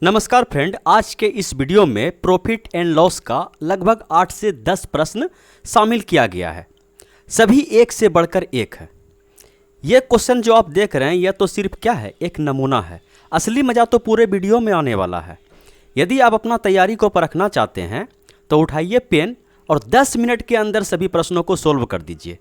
नमस्कार फ्रेंड, आज के इस वीडियो में प्रॉफिट एंड लॉस का लगभग 8 से 10 प्रश्न शामिल किया गया है। सभी एक से बढ़कर एक है। ये क्वेश्चन जो आप देख रहे हैं यह तो सिर्फ क्या है, एक नमूना है। असली मज़ा तो पूरे वीडियो में आने वाला है। यदि आप अपना तैयारी को परखना चाहते हैं तो उठाइए पेन और 10 मिनट के अंदर सभी प्रश्नों को सोल्व कर दीजिए।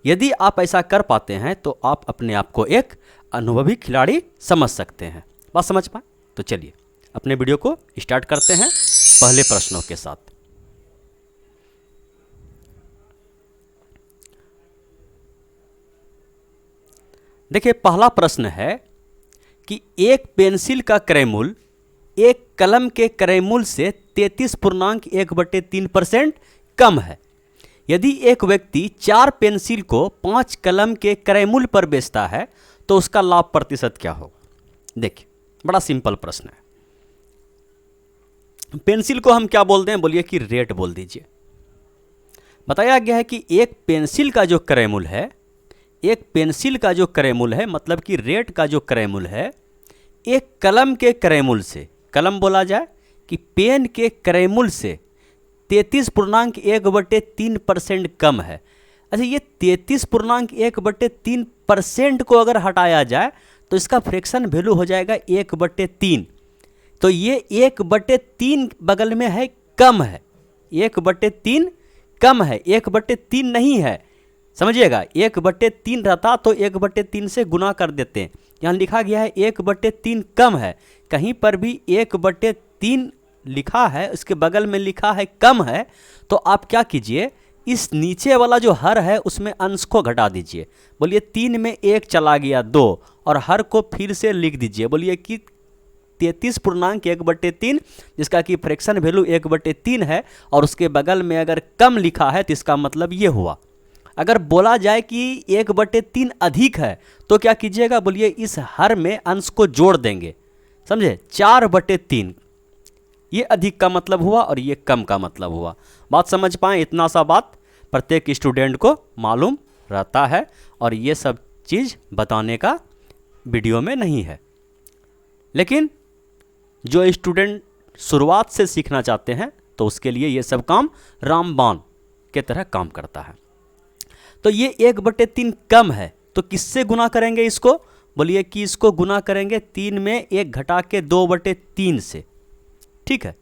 यदि आप ऐसा कर पाते हैं तो आप अपने आप को एक अनुभवी खिलाड़ी समझ सकते हैं। बात समझ पाए? तो चलिए अपने वीडियो को स्टार्ट करते हैं पहले प्रश्नों के साथ। देखिए, पहला प्रश्न है कि एक पेंसिल का क्रय मूल्य एक कलम के क्रय मूल्य से 33.1/3% कम है। यदि एक व्यक्ति 4 पेंसिल को 5 कलम के क्रय मूल्य पर बेचता है तो उसका लाभ प्रतिशत क्या होगा? देखिए, बड़ा सिंपल प्रश्न है। पेंसिल को हम क्या बोलते हैं? बोलिए कि रेट बोल दीजिए। बताया गया है कि एक पेंसिल का जो क्रय मूल्य है, एक पेंसिल का जो क्रय मूल्य है, मतलब कि रेट का जो क्रय मूल्य है, एक कलम के क्रय मूल्य से, कलम बोला जाए कि पेन के क्रय मूल्य से 33.1/3% कम है। अच्छा, ये 33.1/3% को अगर हटाया जाए तो इसका फ्रैक्शन वैल्यू हो जाएगा 1/3। तो ये 1/3 बगल में है, कम है। 1/3 कम है, 1/3 नहीं है। समझिएगा, 1/3 रहता तो 1/3 से गुना कर देते हैं। यहाँ लिखा गया है 1/3 कम है। कहीं पर भी 1/3 लिखा है, उसके बगल में लिखा है कम है, तो आप क्या कीजिए, इस नीचे वाला जो हर है उसमें अंश को घटा दीजिए। बोलिए 3 में 1 चला गया 2, और हर को फिर से लिख दीजिए। बोलिए कि 33.1/3, जिसका कि फ्रैक्शन वैल्यू 1/3 है, और उसके बगल में अगर कम लिखा है तो इसका मतलब ये हुआ। अगर बोला जाए कि 1/3 अधिक है तो क्या कीजिएगा? बोलिए इस हर में अंश को जोड़ देंगे। समझे? 4/3 ये अधिक का मतलब हुआ और ये कम का मतलब हुआ। बात समझ पाए? इतना सा बात प्रत्येक स्टूडेंट को मालूम रहता है, और ये सब चीज़ बताने का वीडियो में नहीं है। लेकिन जो स्टूडेंट शुरुआत से सीखना चाहते हैं तो उसके लिए ये सब काम रामबाण के तरह काम करता है। तो ये 1/3 कम है, तो किससे गुना करेंगे इसको? बोलिए कि इसको गुना करेंगे 3 में 1 घटा के 2/3 से। ठीक है,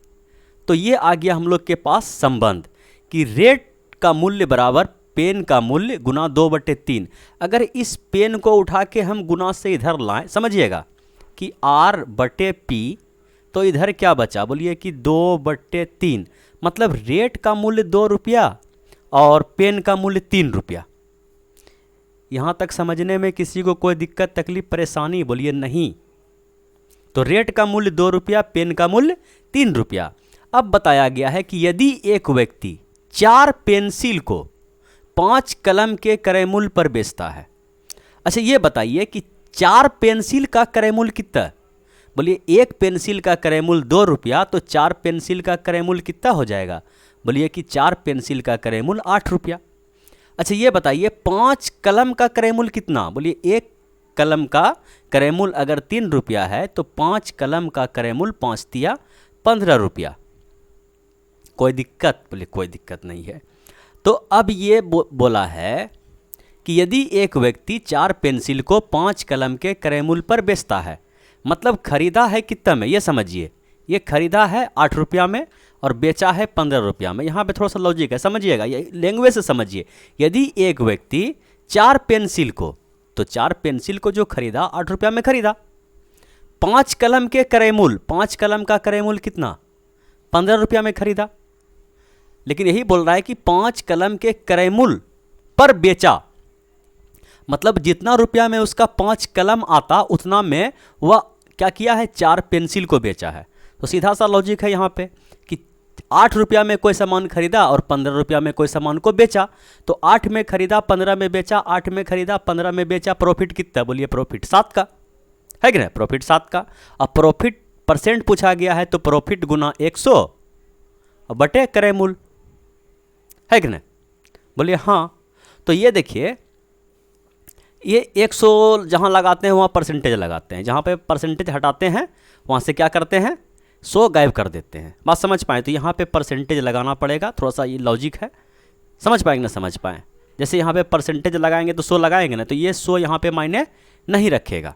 तो ये आ गया हम लोग के पास संबंध कि रेट का मूल्य बराबर पेन का मूल्य गुना 2/3। अगर इस पेन को उठा के हम गुना से इधर लाएं, समझिएगा कि R/P, तो इधर क्या बचा? बोलिए कि 2/3, मतलब रेट का मूल्य 2 रुपया और पेन का मूल्य 3 रुपया। यहाँ तक समझने में किसी को कोई दिक्कत, तकलीफ, परेशानी? बोलिए नहीं। तो रेट का मूल्य 2 रुपया, पेन का मूल्य 3 रुपया। अब बताया गया है कि यदि एक व्यक्ति 4 पेंसिल को 5 कलम के क्रय मूल्य पर बेचता है। अच्छा, ये बताइए कि 4 पेंसिल का क्रय मूल्य कितना? बोलिए एक पेंसिल का क्रय मूल्य 2 रुपया, तो 4 पेंसिल का क्रय मूल्य कितना हो जाएगा? बोलिए कि 4 पेंसिल का क्रय मूल्य 8 रुपया। अच्छा, ये बताइए 5 कलम का क्रय मूल्य कितना? बोलिए एक कलम का क्रय मूल्य अगर 3 रुपया है तो 5 कलम का क्रय मूल्य 5 तिया 15 रुपया। कोई दिक्कत? बोले कोई दिक्कत नहीं है। तो अब ये बोला है कि यदि एक व्यक्ति 4 पेंसिल को 5 कलम के क्रय मूल्य पर बेचता है, मतलब खरीदा है कितना में? ये समझिए, ये खरीदा है 8 रुपया में और बेचा है 15 रुपया में। यहाँ पे थोड़ा सा लॉजिक है, समझिएगा, ये लैंग्वेज से समझिए। यदि एक व्यक्ति 4 पेंसिल को, तो 4 पेंसिल को जो खरीदा 8 रुपया में खरीदा, 5 कलम के क्रय मूल्य, 5 कलम का क्रय मूल्य कितना? 15 रुपया में खरीदा। लेकिन यही बोल रहा है कि 5 कलम के क्रय मूल्य पर बेचा, मतलब जितना रुपया में उसका 5 कलम आता उतना में वह क्या किया है? 4 पेंसिल को बेचा है। तो सीधा सा लॉजिक है यहाँ पे कि 8 रुपया में कोई सामान खरीदा और 15 रुपया में कोई सामान को बेचा। तो 8 में खरीदा, 15 में बेचा, 8 में खरीदा, 15 में बेचा। प्रॉफिट कितना? बोलिए प्रॉफिट 7 का है कि नहीं? प्रॉफिट 7 का। अब प्रॉफिट परसेंट पूछा गया है तो प्रॉफिट गुना 100 बटे क्रय मूल्य, है कि नहीं? बोलिए हाँ। तो ये देखिए, ये 100 जहाँ लगाते हैं वहाँ परसेंटेज लगाते हैं, जहाँ पे परसेंटेज हटाते हैं वहाँ से क्या करते हैं? 100 गायब कर देते हैं। बात समझ पाएँ? तो यहाँ पे परसेंटेज लगाना पड़ेगा, थोड़ा सा ये लॉजिक है, समझ पाएंगे ना समझ पाएँ। जैसे यहाँ पे परसेंटेज लगाएंगे तो 100 लगाएंगे ना, तो ये 100 यहाँ पे मायने नहीं रखेगा।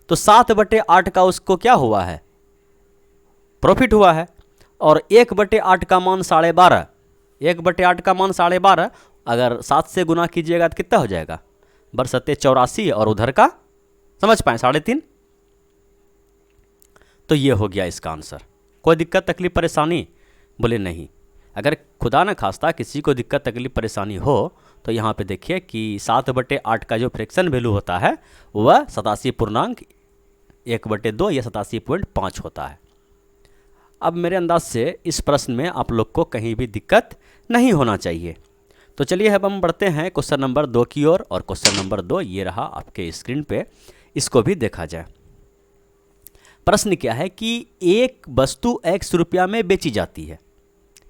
तो 7/8 का उसको क्या हुआ है, प्रॉफिट हुआ है। और 1/8 का मान 12.5, 1/8 का मान 12.5, अगर 7 से गुना कीजिएगा तो कितना हो जाएगा, बरसते 84, और उधर का समझ पाएँ 3.5। तो ये हो गया इसका आंसर। कोई दिक्कत तकलीफ परेशानी? बोले नहीं। अगर खुदा न खास्ता किसी को दिक्कत तकलीफ परेशानी हो तो यहाँ पे देखिए कि 7/8 का जो फ्रैक्शन वैल्यू होता है वह 87.1/2 या 87.5 होता है। अब मेरे अंदाज से इस प्रश्न में आप लोग को कहीं भी दिक्कत नहीं होना चाहिए। तो चलिए अब हम बढ़ते हैं क्वेश्चन नंबर 2 की ओर। और क्वेश्चन नंबर 2 ये रहा आपके स्क्रीन पे, इसको भी देखा जाए। प्रश्न क्या है कि एक वस्तु x रुपया में बेची जाती है,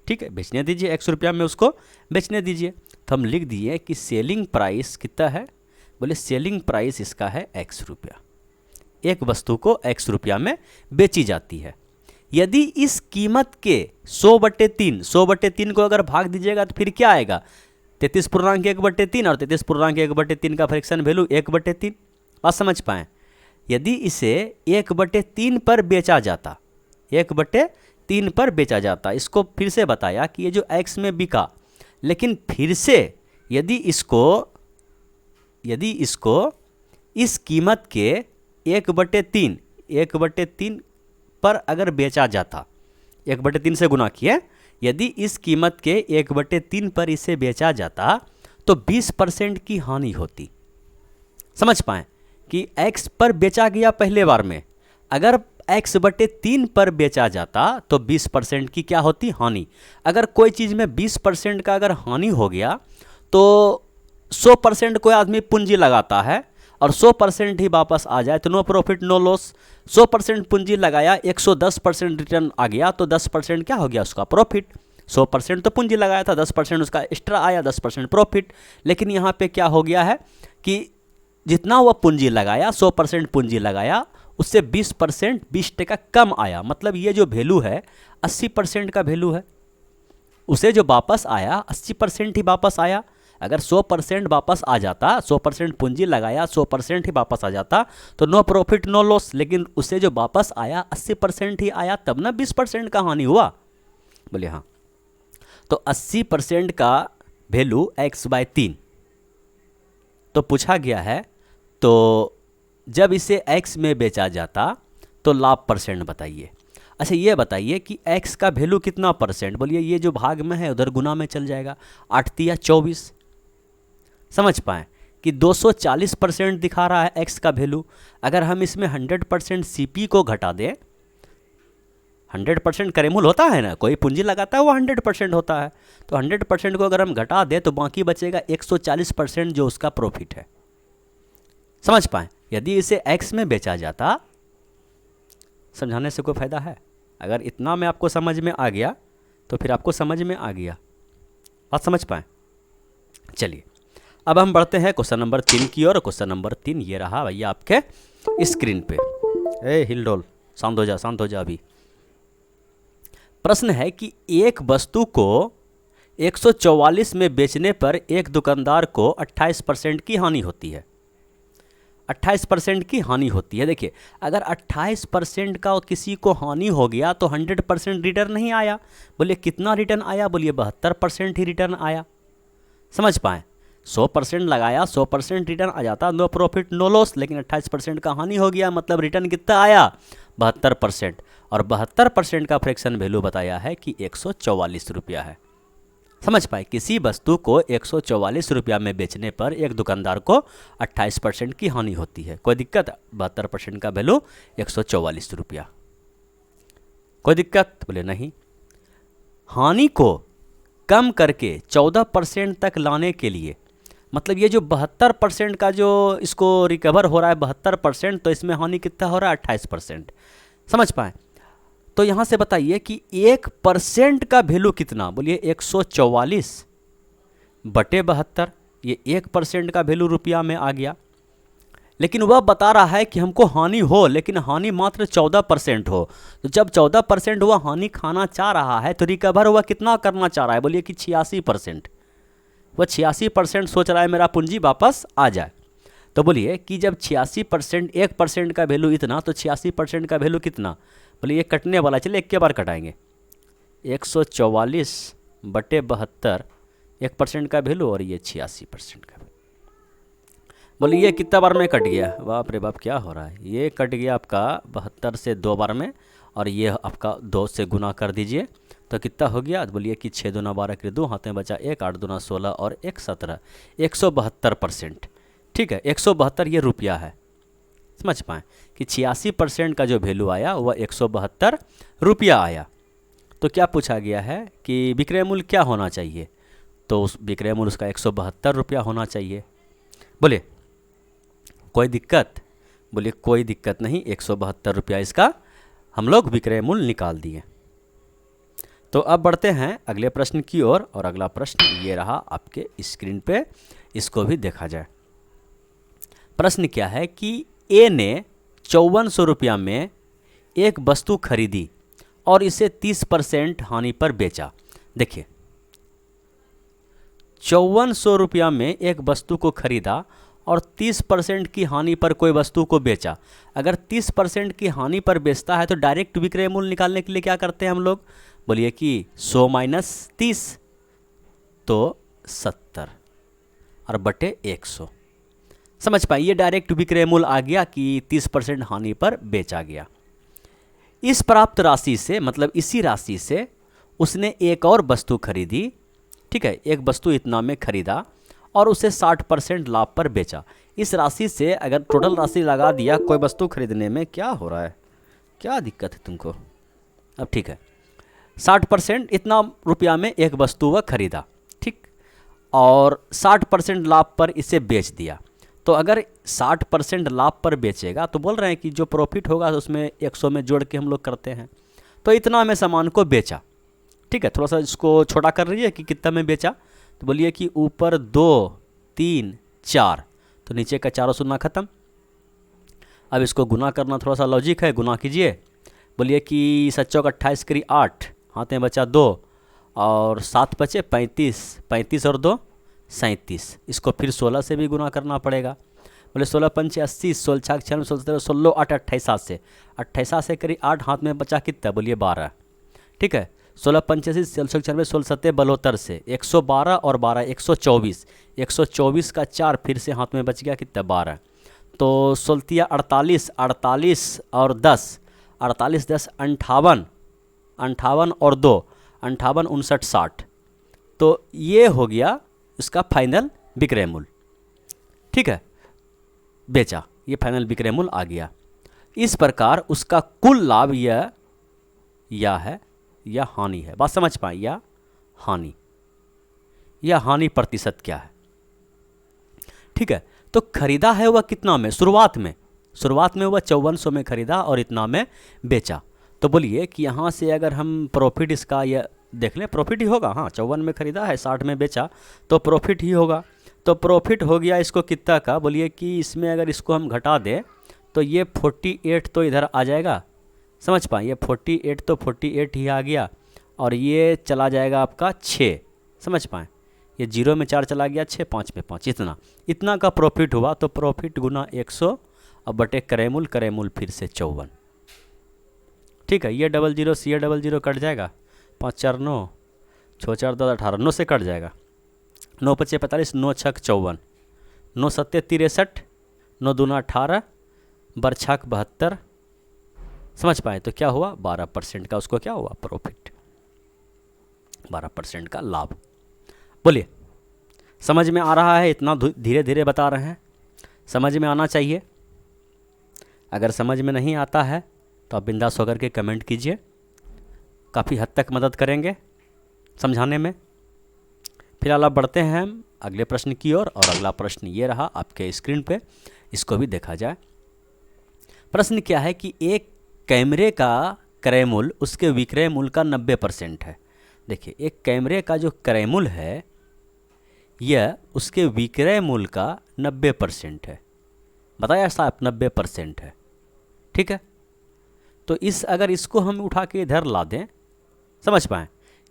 ठीक है, बेचने दीजिए, x रुपया में उसको बेचने दीजिए। तो हम लिख दिए कि सेलिंग प्राइस कितना है, बोले सेलिंग प्राइस इसका है x रुपया। एक वस्तु को x रुपया में बेची जाती है। यदि इस कीमत के 100/3 को अगर भाग दीजिएगा तो फिर क्या आएगा, 33.1/3, और 33.1/3 का फ्रैक्शन वैल्यू 1/3। बात समझ पाएँ? यदि इसे 1/3 पर बेचा जाता, 1/3 पर बेचा जाता, इसको फिर से बताया कि ये जो x में बिका, लेकिन फिर से यदि इसको इस कीमत के 1/3 पर अगर बेचा जाता, 1/3 से गुना किए, यदि इस कीमत के 1/3 पर इसे बेचा जाता तो 20% की हानि होती। समझ पाएँ कि x पर बेचा गया पहले बार में, अगर x/3 पर बेचा जाता तो 20% की क्या होती, हानि। अगर कोई चीज़ में 20% का अगर हानि हो गया तो 100% कोई आदमी पूंजी लगाता है और 100% ही वापस आ जाए तो नो प्रॉफिट नो लॉस। 100% पूंजी लगाया, 110% रिटर्न आ गया तो 10% क्या हो गया उसका प्रॉफिट। 100% तो पूंजी लगाया था, 10% उसका एक्स्ट्रा आया, 10% प्रॉफिट। लेकिन यहाँ पे क्या हो गया है कि जितना वह पूंजी लगाया, 100% पूंजी लगाया, उससे 20%, 20% कम आया। मतलब ये जो वैल्यू है 80% का वैल्यू है, उसे जो वापस आया 80% ही वापस आया। अगर 100% वापस आ जाता, 100% पूंजी लगाया, 100% ही वापस आ जाता तो नो प्रॉफिट नो लॉस। लेकिन उसे जो वापस आया 80% ही आया, तब ना 20% का हानि हुआ। बोले हाँ। तो 80% का वैल्यू x/3 तो पूछा गया है, तो जब इसे x में बेचा जाता तो लाभ परसेंट बताइए। अच्छा ये बताइए कि x का वैल्यू कितना परसेंट, बोलिए ये जो भाग में है उधर गुना में चल जाएगा, 8 × 24। समझ पाएँ कि 240% दिखा रहा है x का वैल्यू। अगर हम इसमें 100% CP को घटा दें, 100% करेमूल होता है ना, कोई पूंजी लगाता है वो 100% होता है, तो 100% को अगर हम घटा दें तो बाकी बचेगा 140% जो उसका प्रॉफिट है। समझ पाएँ? यदि इसे x में बेचा जाता, समझाने से कोई फ़ायदा है? अगर इतना में आपको समझ में आ गया तो फिर आपको समझ में आ गया। बात समझ पाएँ? चलिए अब हम बढ़ते हैं क्वेश्चन नंबर 3 की ओर। क्वेश्चन नंबर 3 ये रहा भैया आपके स्क्रीन पे। हिलडोल शांत हो जा अभी। प्रश्न है कि एक वस्तु को 144 में बेचने पर एक दुकानदार को 28% की हानि होती है। 28% की हानि होती है। देखिए अगर 28% का किसी को हानि हो गया तो 100% रिटर्न नहीं आया। बोलिए कितना रिटर्न आया, बोलिए 72% ही रिटर्न आया। समझ पाएँ? 100% लगाया, 100% रिटर्न आ जाता, नो प्रॉफिट नो लॉस। लेकिन 28% का हानि हो गया, मतलब रिटर्न कितना आया, 72%। और 72% का फ्रैक्शन वैल्यू बताया है कि 144 रुपया है। समझ पाए? किसी वस्तु को 144 रुपया में बेचने पर एक दुकानदार को 28% की हानि होती है। कोई दिक्कत? 72% का वैल्यू 144 रुपया। कोई दिक्कत? बोले नहीं। हानि को कम करके 14% तक लाने के लिए, मतलब ये जो 72% का जो इसको रिकवर हो रहा है 72%, तो इसमें हानि कितना हो रहा है 28%। समझ पाए? तो यहाँ से बताइए कि 1% का वैल्यू कितना, बोलिए 144/72। ये 1% का वैल्यू रुपया में आ गया। लेकिन वह बता रहा है कि हमको हानि हो, लेकिन हानि मात्र 14% हो। तो जब 14% हुआ हानि खाना चाह रहा है, तो रिकवर हुआ कितना करना चाह रहा है, बोलिए कि 86%। वह 86% सोच रहा है मेरा पूंजी वापस आ जाए। तो बोलिए कि जब 86%, 1% का वैल्यू इतना, तो 86% का वैल्यू कितना, बोलिए ये कटने वाला, चलिए एक के बार कटाएंगे। 144/72 1% का वैल्यू, और ये 86% का। बोलिए ये कितना बार में कट गया, बाप रे बाप क्या हो रहा है, ये कट गया आपका 72 से 2 बार में, और ये आपका 2 से गुना कर दीजिए तो कितना हो गया, बोलिए कि 6 दूना 12 के 2, हाथ में बचा 1, 8 दूना 16 और 1 17, 172%। ठीक है, 172 ये रुपया है। समझ पाएँ कि 86% का जो वैल्यू आया वह 172 रुपया आया। तो क्या पूछा गया है कि विक्रय मूल्य क्या होना चाहिए, तो उस विक्रय मूल्य उसका 172 रुपया होना चाहिए। बोले कोई दिक्कत, बोलिए कोई दिक्कत नहीं, 172 रुपया इसका हम लोग विक्रय मूल्य निकाल दिए। तो अब बढ़ते हैं अगले प्रश्न की ओर, और अगला प्रश्न ये रहा आपके स्क्रीन पे, इसको भी देखा जाए। प्रश्न क्या है कि ए ने 5400 रुपया में एक वस्तु खरीदी और इसे 30% हानि पर बेचा। देखिए 5400 रुपया में एक वस्तु को खरीदा और 30% की हानि पर कोई वस्तु को बेचा। अगर 30% की हानि पर बेचता है तो डायरेक्ट विक्रय मूल्य निकालने के लिए क्या करते हैं हम लोग, बोलिए कि 100 - 30 तो 70 और बटे 100। समझ पाए, ये डायरेक्ट विक्रय मूल्य आ गया कि 30% हानि पर बेचा गया। इस प्राप्त राशि से, मतलब इसी राशि से उसने एक और वस्तु खरीदी। ठीक है, एक वस्तु इतना में खरीदा और उसे 60% लाभ पर बेचा। इस राशि से अगर टोटल राशि लगा दिया कोई वस्तु खरीदने में, क्या हो रहा है, क्या दिक्कत है तुमको। अब ठीक है, 60% इतना रुपया में एक वस्तु वह खरीदा, ठीक, और 60% लाभ पर इसे बेच दिया। तो अगर 60% लाभ पर बेचेगा तो बोल रहे हैं कि जो प्रॉफिट होगा तो उसमें 100 में जोड़ के हम लोग करते हैं। तो इतना में सामान को बेचा। ठीक है, थोड़ा सा इसको छोटा कर रही है कि कितना में बेचा, तो बोलिए कि ऊपर 2 3 4, तो नीचे का चारों शून्य खत्म। अब इसको गुना करना थोड़ा सा लॉजिक है, गुना कीजिए। बोलिए कि 7 × 28 करी 8, हाथ में बचा 2 और 7 बचे 35, 35 और 2 37। इसको फिर 16 से भी गुना करना पड़ेगा। बोले 16 × 5 = 80, 16 × 6 = 16, 16 8 28 से, 28 से करी 8, हाथ में बचा कितना, बोलिए 12। ठीक है, 16 × 5 = 80, 16 × 6 = 16, 7 72 से 112 और 12 124, 124 का 4 फिर से हाथ में बच गया कितना, 12। तो 16 48, 48 और 10, 48 10 58, 58 और 2 58 59 60। तो ये हो गया उसका फाइनल विक्रय मूल्य। ठीक है, बेचा, ये फाइनल विक्रय मूल्य आ गया। इस प्रकार उसका कुल लाभ या है या हानि है। बात समझ पाए, या हानि प्रतिशत क्या है। ठीक है, तो खरीदा है वह कितना में, शुरुआत में वह 5400 में खरीदा और इतना में बेचा। तो बोलिए कि यहाँ से अगर हम प्रॉफिट इसका यह देख लें, प्रॉफिट ही होगा। हाँ, 54 में खरीदा है, 60 में बेचा, तो प्रॉफिट ही होगा। तो प्रॉफिट हो गया इसको कितना का, बोलिए कि इसमें अगर इसको हम घटा दें तो ये 48 तो इधर आ जाएगा। समझ पाए, ये 48 तो 48 ही आ गया, और ये चला जाएगा आपका 6। समझ पाए, ये 0 में 4 चला गया, 6 5 में 5, इतना का प्रॉफिट हुआ। तो प्रॉफिट गुना 100 और बटे क्रय मूल्य फिर से 54। ठीक है, ये 00 से ये 00 कट जाएगा, 5 4 9, 6 4 10 18, 9 से कट जाएगा, 9 5 45, 9 6 54, 9 7 63, 9 2 18, बरछक 72। समझ पाए, तो क्या हुआ, 12% का उसको क्या हुआ, प्रॉफिट, 12% का लाभ। बोलिए समझ में आ रहा है, इतना धीरे धीरे बता रहे हैं, समझ में आना चाहिए। अगर समझ में नहीं आता है तो आप बिंदास होकर के कमेंट कीजिए, काफ़ी हद तक मदद करेंगे समझाने में। फिलहाल आप बढ़ते हैं हम अगले प्रश्न की ओर, और अगला प्रश्न ये रहा आपके स्क्रीन पे, इसको भी देखा जाए। प्रश्न क्या है कि एक कैमरे का क्रय मूल्य उसके विक्रय मूल्य का 90% है। देखिए, एक कैमरे का जो क्रय मूल्य है यह उसके विक्रय मूल्य का 90% है। बताया साहब 90% है। ठीक है, तो अगर इसको हम उठा के इधर ला दें, समझ पाएँ,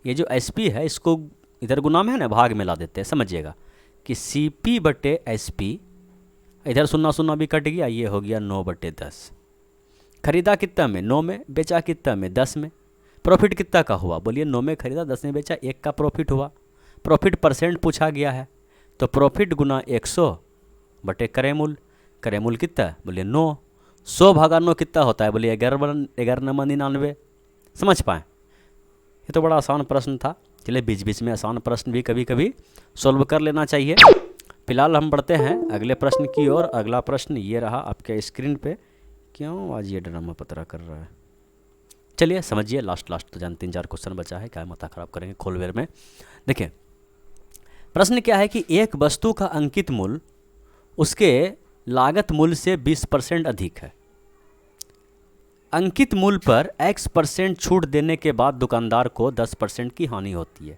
ये जो SP है इसको इधर गुना में है ना, भाग में ला देते हैं, समझिएगा कि CP बटे SP, इधर 0 भी कट गया, ये हो गया 9/10। खरीदा कितना में? 9 में। बेचा कितना में? 10 में। प्रॉफिट कितना का हुआ? बोलिए 9 में खरीदा, 10 में बेचा, 1 का प्रॉफिट हुआ। प्रॉफिट परसेंट पूछा गया है, तो प्रॉफिट गुना 100 बटे क्रय मूल्य। क्रय मूल्य कितना? बोलिए 9। 100 भागा 9 कितना होता है? बोलिए 11,99। समझ पाएँ? ये तो बड़ा आसान प्रश्न था। चलिए बीच बीच में आसान प्रश्न भी कभी कभी सॉल्व कर लेना चाहिए। फिलहाल हम बढ़ते हैं अगले प्रश्न की ओर। अगला प्रश्न ये रहा आपके स्क्रीन पे। क्यों आज ये ड्रामा पतरा कर रहा है? चलिए समझिए, लास्ट तो जान 3-4 क्वेश्चन बचा है, क्या माथा खराब करेंगे खोलवेर में। देखिए प्रश्न क्या है कि एक वस्तु का अंकित मूल्य उसके लागत मूल्य से 20% अधिक है। अंकित मूल्य पर X% छूट देने के बाद दुकानदार को 10% की हानि होती है।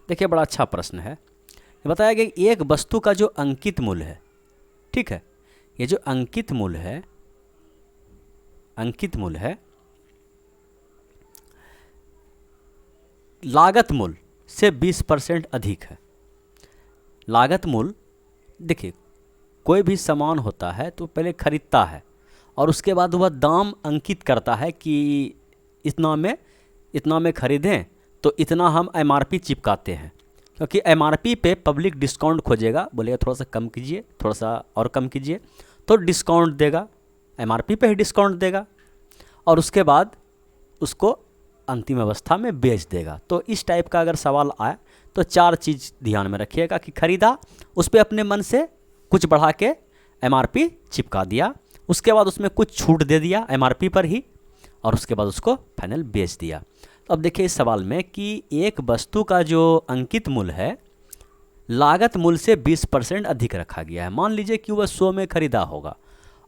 देखिए बड़ा अच्छा प्रश्न है। ये बताया गया कि एक वस्तु का जो अंकित मूल्य है, ठीक है, ये जो अंकित मूल्य है, लागत मूल्य से 20% अधिक है। लागत मूल्य, देखिए कोई भी सामान होता है तो पहले खरीदता है और उसके बाद वह दाम अंकित करता है कि इतना में खरीदें तो इतना हम MRP चिपकाते हैं, क्योंकि MRP पे पब्लिक डिस्काउंट खोजेगा, बोलेगा थोड़ा सा कम कीजिए, थोड़ा सा और कम कीजिए, तो डिस्काउंट देगा, MRP पे ही डिस्काउंट देगा और उसके बाद उसको अंतिम अवस्था में बेच देगा। तो इस टाइप का अगर सवाल आए तो 4 चीज़ ध्यान में रखिएगा कि खरीदा, उस पर अपने मन से कुछ बढ़ा के MRP चिपका दिया, उसके बाद उसमें कुछ छूट दे दिया MRP पर ही, और उसके बाद उसको फाइनल बेच दिया। तो अब देखिए इस सवाल में कि एक वस्तु का जो अंकित मूल्य है लागत मूल्य से 20% अधिक रखा गया है। मान लीजिए कि वह 100 में खरीदा होगा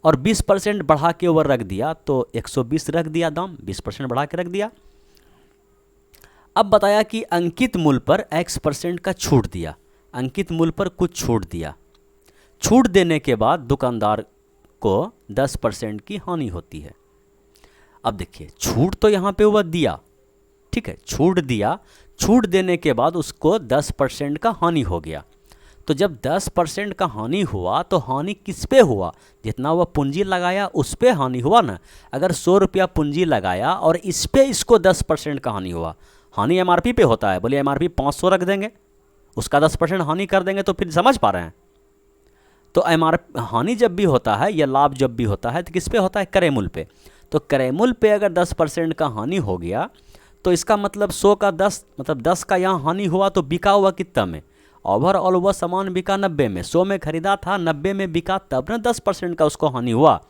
और 20% बढ़ा के वह रख दिया, तो 120 रख दिया दाम, 20% बढ़ा के रख दिया। अब बताया कि अंकित मूल्य पर X% का छूट दिया, अंकित मूल्य पर कुछ छूट दिया। छूट देने के बाद दुकानदार को 10% की हानि होती है। अब देखिए छूट तो यहाँ पे वह दिया, ठीक है, छूट दिया, छूट देने के बाद उसको 10% का हानि हो गया। तो जब 10% का हानि हुआ तो हानि किस पे हुआ? जितना वह पूंजी लगाया उस पे हानि हुआ ना। अगर 100 रुपया पूंजी लगाया और इस पे इसको 10% का हानि हुआ, हानि MRP पे होता है, बोलिए MRP 500 रख देंगे, उसका 10% हानि कर देंगे, तो फिर समझ पा रहे हैं? तो MRP हानि जब भी होता है या लाभ जब भी होता है तो किस पे होता है? क्रय मूल्य पे। तो क्रय मूल्य पे अगर 10% का हानि हो गया तो इसका मतलब 100 का 10, मतलब 10 का यहाँ हानि हुआ, तो बिका हुआ कितना में? ओवरऑल वह सामान बिका 90 में, 100 में खरीदा था, 90 में बिका, तब ना 10% का उसको हानि हुआ।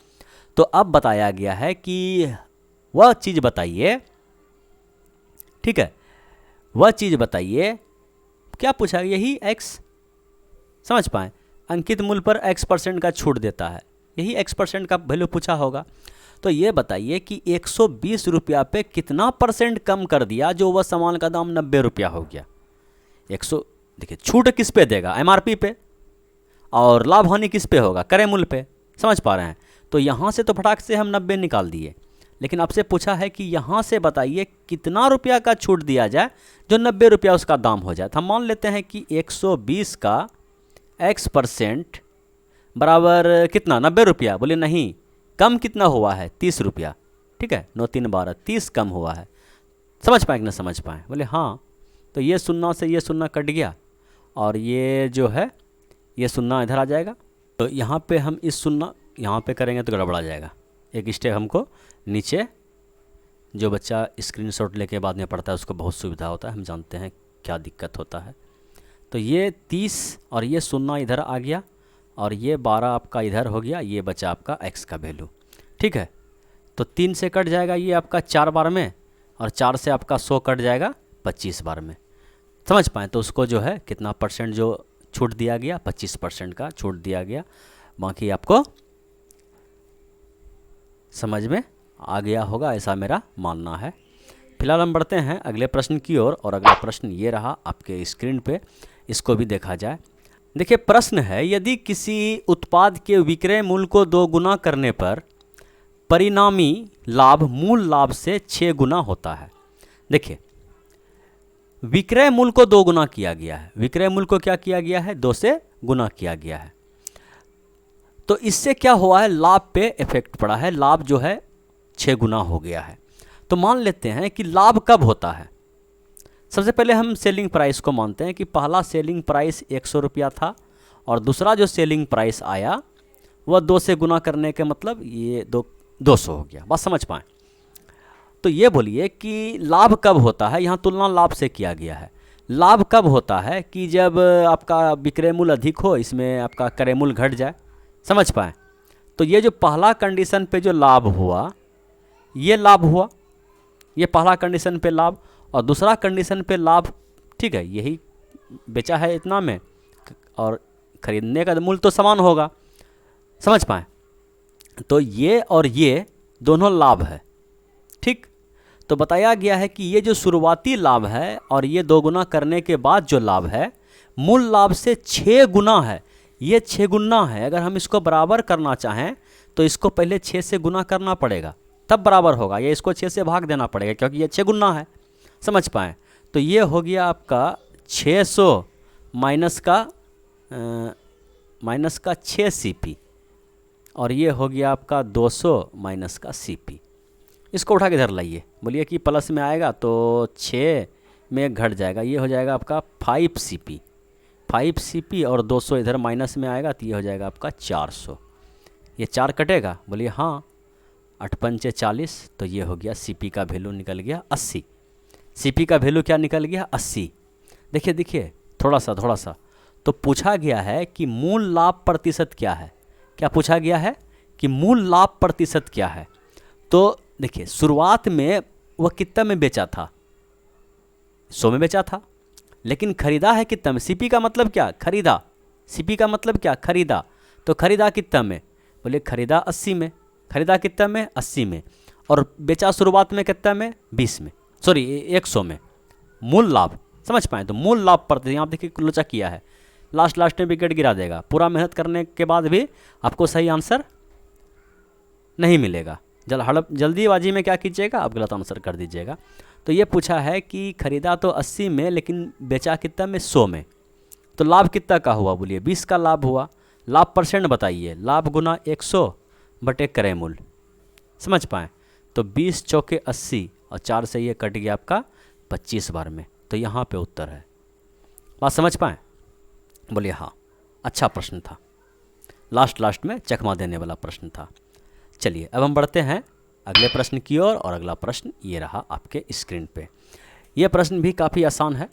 तो अब बताया गया है कि वह चीज़ बताइए, ठीक है, वह चीज़ बताइए, क्या पूछा? यही X, समझ पाएँ, अंकित मूल्य पर X% का छूट देता है, यही X% का वैल्यू पूछा होगा। तो ये बताइए कि 120 रुपया पे कितना % कम कर दिया जो वह सामान का दाम 90 रुपया हो गया। 100, देखिए छूट किस पे देगा? MRP पे, और लाभ हानि किस पे होगा? क्रय मूल्य पे। समझ पा रहे हैं? तो यहाँ से तो फटाक से हम 90 निकाल दिए, लेकिन आपसे पूछा है कि यहाँ से बताइए कितना रुपया का छूट दिया जाए जो 90 रुपया उसका दाम हो जाए। तो हम मान लेते हैं कि 120 का X% बराबर कितना? 90 रुपया। बोले नहीं, कम कितना हुआ है? 30 रुपया, ठीक है, 9 3 12, 30 कम हुआ है। समझ पाए कि ना समझ पाए? बोले हाँ। तो ये 0 से ये 0 कट गया और ये जो है ये 0 इधर आ जाएगा। तो यहाँ पे हम इस 0 यहाँ पे करेंगे तो गड़बड़ा जाएगा। एक स्टेप हमको नीचे, जो बच्चा स्क्रीनशॉट लेके बाद में पढ़ता है उसको बहुत सुविधा होता है, हम जानते हैं क्या दिक्कत होता है। तो ये 30 और ये 0 इधर आ गया और ये 12 आपका इधर हो गया, ये बचा आपका X का वैल्यू, ठीक है। तो 3 से कट जाएगा ये आपका 4 बार में, और 4 से आपका 100 कट जाएगा 25 बार में। समझ पाएँ? तो उसको जो है कितना % जो छूट दिया गया? 25% का छूट दिया गया। बाकी आपको समझ में आ गया होगा, ऐसा मेरा मानना है। फिलहाल हम बढ़ते हैं अगले प्रश्न की ओर, और अगला प्रश्न ये रहा आपके स्क्रीन पे, इसको भी देखा जाए। देखिए प्रश्न है, यदि किसी उत्पाद के विक्रय मूल्य को 2 गुना करने पर परिणामी लाभ मूल लाभ से 6 गुना होता है। देखिए विक्रय मूल्य को 2 गुना किया गया है, विक्रय मूल्य को क्या किया गया है, 2 से गुना किया गया है। तो इससे क्या हुआ है, लाभ पे इफेक्ट पड़ा है, लाभ जो है 6 गुना हो गया है। तो मान लेते हैं कि लाभ कब होता है। सबसे पहले हम सेलिंग प्राइस को मानते हैं कि पहला सेलिंग प्राइस 100 रुपया था और दूसरा जो सेलिंग प्राइस आया वह 2 से गुना करने के मतलब ये 200 हो गया। बात समझ पाएँ। तो ये बोलिए कि लाभ कब होता है, यहाँ तुलना लाभ से किया गया है। लाभ कब होता है कि जब आपका विक्रय मूल्य अधिक हो, इसमें आपका क्रय मूल्य घट जाए। समझ पाएँ। तो ये जो पहला कंडीशन पे जो लाभ हुआ, ये लाभ हुआ, ये पहला कंडीशन पे लाभ, और दूसरा कंडीशन पे लाभ, ठीक है, यही बेचा है इतना में और खरीदने का मूल्य तो समान होगा। समझ पाएँ। तो ये और ये दोनों लाभ है, ठीक। तो बताया गया है कि ये जो शुरुआती लाभ है और ये 2 गुना करने के बाद जो लाभ है मूल लाभ से 6 गुना है, ये 6 गुना है। अगर हम इसको बराबर करना चाहें तो इसको पहले 6 से गुना करना पड़ेगा, तब बराबर होगा। ये इसको 6 से भाग देना पड़ेगा क्योंकि ये 6 गुना है। समझ पाएँ। तो ये हो गया आपका 600 माइनस का 6 CP, और ये हो गया आपका 200 माइनस का CP। इसको उठा के इधर लाइए, बोलिए कि प्लस में आएगा तो 6 में घट जाएगा, ये हो जाएगा आपका 5 CP और 200 इधर माइनस में आएगा तो ये हो जाएगा आपका 400। ये 4 कटेगा, बोलिए हाँ, 8 पंचे 40, तो ये हो गया CP का वैल्यू निकल गया 80। CP का वैल्यू क्या निकल गया, 80। देखिए थोड़ा सा तो पूछा गया है कि मूल लाभ प्रतिशत क्या है। क्या पूछा गया है कि मूल लाभ प्रतिशत क्या है। तो देखिए शुरुआत में वह कितना में बेचा था, 100 में बेचा था, लेकिन खरीदा है कितना में। CP का मतलब क्या, खरीदा। CP का मतलब क्या, खरीदा। तो खरीदा कितना में, बोले खरीदा 80 में। खरीदा कितना में, 80 में, और बेचा शुरुआत में कितना में, 20 में, सॉरी 100 में। मूल लाभ, समझ पाए। तो मूल लाभ प्रतिशत यहाँ देखिए लोचा किया है, लास्ट में विकेट गिरा देगा। पूरा मेहनत करने के बाद भी आपको सही आंसर नहीं मिलेगा। जल्दीबाजी में क्या कीजिएगा, आप गलत आंसर कर दीजिएगा। तो ये पूछा है कि खरीदा तो 80 में लेकिन बेचा कितना में, 100 में। तो लाभ कितना का हुआ, बोलिए 20 का लाभ हुआ। लाभ परसेंट बताइए, लाभ गुना 100 बटे क्रय मूल्य। समझ पाएँ। तो 20 चौके 80 और 4 से ये कट गया आपका 25 बार में। तो यहाँ पे उत्तर है। बात समझ पाएँ, बोलिए हाँ। अच्छा प्रश्न था, लास्ट में चकमा देने वाला प्रश्न था। चलिए अब हम बढ़ते हैं अगले प्रश्न की ओर, और अगला प्रश्न ये रहा आपके स्क्रीन पे। ये प्रश्न भी काफ़ी आसान है,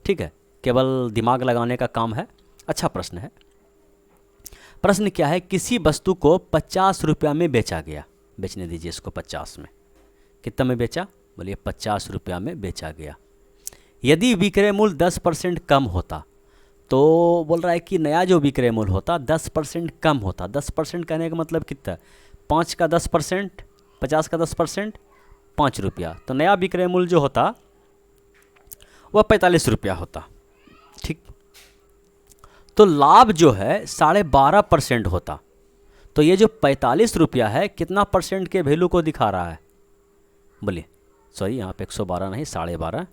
ठीक है, केवल दिमाग लगाने का काम है। अच्छा प्रश्न है। प्रश्न क्या है, किसी वस्तु को 50 रुपया में बेचा गया। बेचने दीजिए इसको 50 में। कितना में बेचा, बोलिए 50 रुपया में बेचा गया। यदि विक्रय मूल्य 10% कम होता, तो बोल रहा है कि नया जो विक्रय मूल्य होता 10% कम होता। 10% कहने का मतलब कितना, 5 का 10%, 50 का 10%, 5 रुपया। तो नया विक्रय मूल्य जो होता वह 45 रुपया होता, ठीक। तो लाभ जो है 12.5% होता। तो ये जो 45 रुपया है कितना परसेंट के वैल्यू को दिखा रहा है, बोलिए, सॉरी यहाँ पे 112 नहीं, 12.5।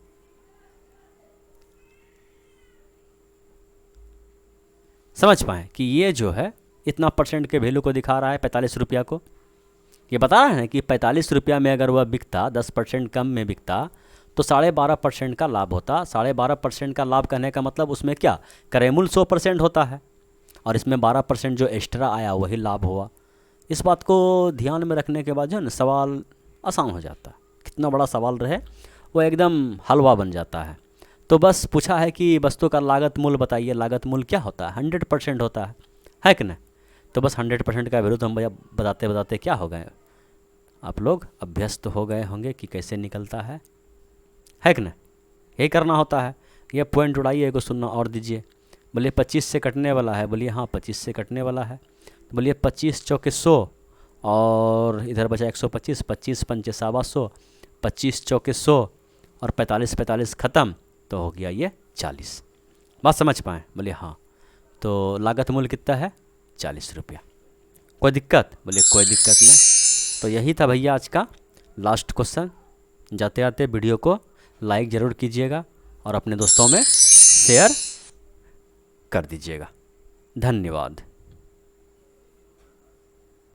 समझ पाएँ कि ये जो है इतना परसेंट के वैल्यू को दिखा रहा है 45 रुपया को। ये बता रहा है ना कि 45 रुपया में अगर वह बिकता, 10% कम में बिकता, तो 12.5% का लाभ होता। 12.5% का लाभ कहने का मतलब उसमें क्या, क्रय मूल्य 100% होता है और इसमें 12% जो एक्स्ट्रा आया वही लाभ हुआ। इस बात को ध्यान में रखने के बाद जो है ना सवाल आसान हो जाता है। कितना बड़ा सवाल रहे वो एकदम हलवा बन जाता है। तो बस पूछा है कि वस्तु का लागत मूल्य बताइए। लागत मूल्य क्या होता है, 100% होता है कि नहीं। तो बस 100% का विरुद्ध हम बताते बताते क्या हो गए, आप लोग अभ्यस्त हो गए होंगे कि कैसे निकलता है कि नहीं। यही करना होता है। ये पॉइंट उड़ाइए, को सुनना और दीजिए। बोलिए 25 से कटने वाला है, बोलिए हाँ 25 से कटने वाला है। बोलिए 25 चौके 100 और इधर बचा 125, 25 पंचे 125, 25 चौके 100 और 45 ख़त्म, तो हो गया ये 40। बात समझ पाएँ, बोलिए हाँ। तो लागत मूल्य कितना है 40 रुपया। कोई दिक्कत? बोलिए कोई दिक्कत नहीं। तो यही था भैया आज का लास्ट क्वेश्चन। जाते आते वीडियो को लाइक ज़रूर कीजिएगा और अपने दोस्तों में शेयर कर दीजिएगा। धन्यवाद।